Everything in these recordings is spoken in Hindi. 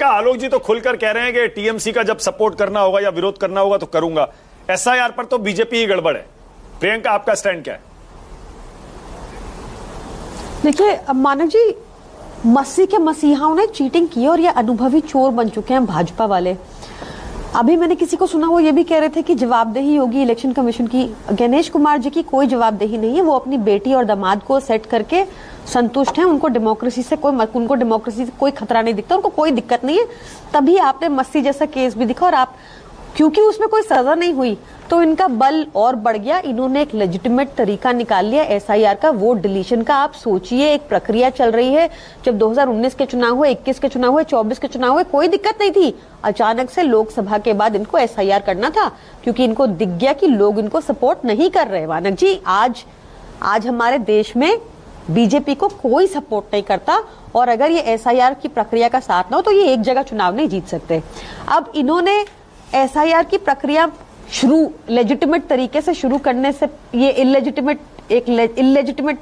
प्रियंका, आलोक जी तो खुलकर कह रहे हैं कि टीएमसी का जब सपोर्ट करना होगा या विरोध करना होगा तो करूंगा। एसआईआर पर तो बीजेपी ही गड़बड़ है। प्रियंका, आपका स्टैंड क्या है? देखिए मानव जी, मस्सी के मसीहाओं ने चीटिंग की और ये अनुभवी चोर बन चुके हैं भाजपा वाले। अभी मैंने किसी को सुना, वो ये भी कह रहे थे कि जवाबदेही होगी इलेक्शन कमीशन की। गणेश कुमार जी की कोई जवाबदेही नहीं है, वो अपनी बेटी और दामाद को सेट करके संतुष्ट हैं। उनको डेमोक्रेसी से कोई खतरा नहीं दिखता, उनको कोई दिक्कत नहीं है। तभी आपने मस्सी जैसा केस भी दिखा, और आप क्योंकि उसमें कोई सजा नहीं हुई तो इनका बल और बढ़ गया। इन्होंने एक लेजिटिमेट तरीका निकाल लिया एसआईआर का, वोट डिलीशन का। आप सोचिए, एक प्रक्रिया चल रही है। जब 2019 के चुनाव हुए, 21 के चुनाव हुए, 24 के चुनाव हुए, कोई दिक्कत नहीं थी। अचानक से लोकसभा के बाद इनको एसआईआर करना था, क्योंकि इनको दिख गया कि लोग इनको सपोर्ट नहीं कर रहे। मानक जी, आज हमारे देश में बीजेपी को कोई सपोर्ट नहीं करता, और अगर ये एसआईआर की प्रक्रिया का साथ ना हो तो ये एक जगह चुनाव नहीं जीत सकते। अब इन्होंने एसआईआर की प्रक्रिया लेजिटिमेट तरीके से शुरू करने से, ये इलेजिटिमेट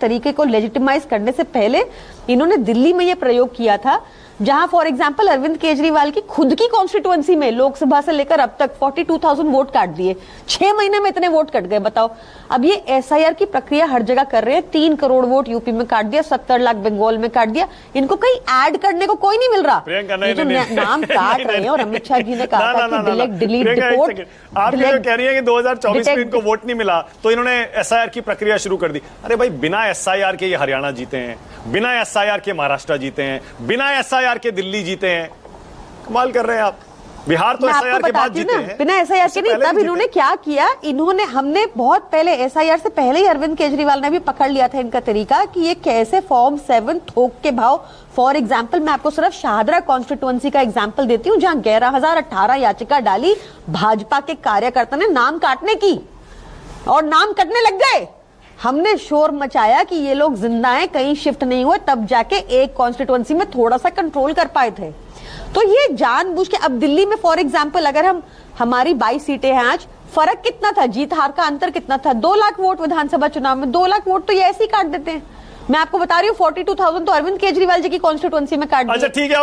तरीके को लेजिटिमाइज करने से पहले इन्होंने दिल्ली में ये प्रयोग किया था, जहां फॉर एग्जांपल अरविंद केजरीवाल की खुद की कॉन्स्टिट्यूएंसी में लोकसभा से लेकर अब तक 42,000 वोट काट दिए। 6 महीने में इतने वोट कट गए, बताओ। अब ये एसआईआर की प्रक्रिया हर जगह कर रहे हैं। 3 करोड़ वोट यूपी में काट दिया, 70 लाख बंगाल में काट दिया। इनको कहीं ऐड करने को कोई नहीं मिल रहा। नाम काट रहे हैं, और अमित शाह जी ने कहा था कि डिलीट डिपोर्ट। आप जो कह रही है कि 2024 में इनको वोट नहीं मिला तो इन्होंने एसआईआर की प्रक्रिया शुरू कर दी। अरे भाई, बिना एसआईआर के ये हरियाणा जीते हैं, बिना एसआईआर के महाराष्ट्र जीते हैं, बिना एसआईआर के दिल्ली जीते हैं। कमाल कर रहे हैं आप। बिहार तो एसआईआर के बाद जीते हैं, बिना एसआईआर के नहीं। तब इन्होंने क्या किया, हमने बहुत पहले, एसआईआर से पहले ही अरविंद केजरीवाल ने भी पकड़ लिया था इनका तरीका कि ये कैसे फॉर्म 7 थोक के भाव। फॉर एग्जाम्पल, मैं आपको सिर्फ शाहदरा कॉन्स्टिट्यूएंसी का एग्जाम्पल देती हूँ, जहां 11,018 याचिका डाली भाजपा के कार्यकर्ता ने नाम काटने की, और नाम कटने लग गए। हमने शोर मचाया कि ये लोग जिंदा हैं, कहीं शिफ्ट नहीं हुए, तब जाके एक कॉन्स्टिट्यूएंसी में थोड़ा सा कंट्रोल कर पाए थे। तो ये जानबूझ के, अब दिल्ली में फॉर एग्जांपल अगर हमारी 22 सीटें हैं आज, फर्क कितना था, जीत हार का अंतर कितना था? 2 लाख वोट विधानसभा चुनाव में, 2 लाख वोट तो ये ऐसे ही काट देते हैं। मैं आपको बता रही हूँ 42,000 तो अरविंद केजरीवाल जी की कॉन्स्टिट्यूएंसी में काट दिए। अच्छा, ठीक है।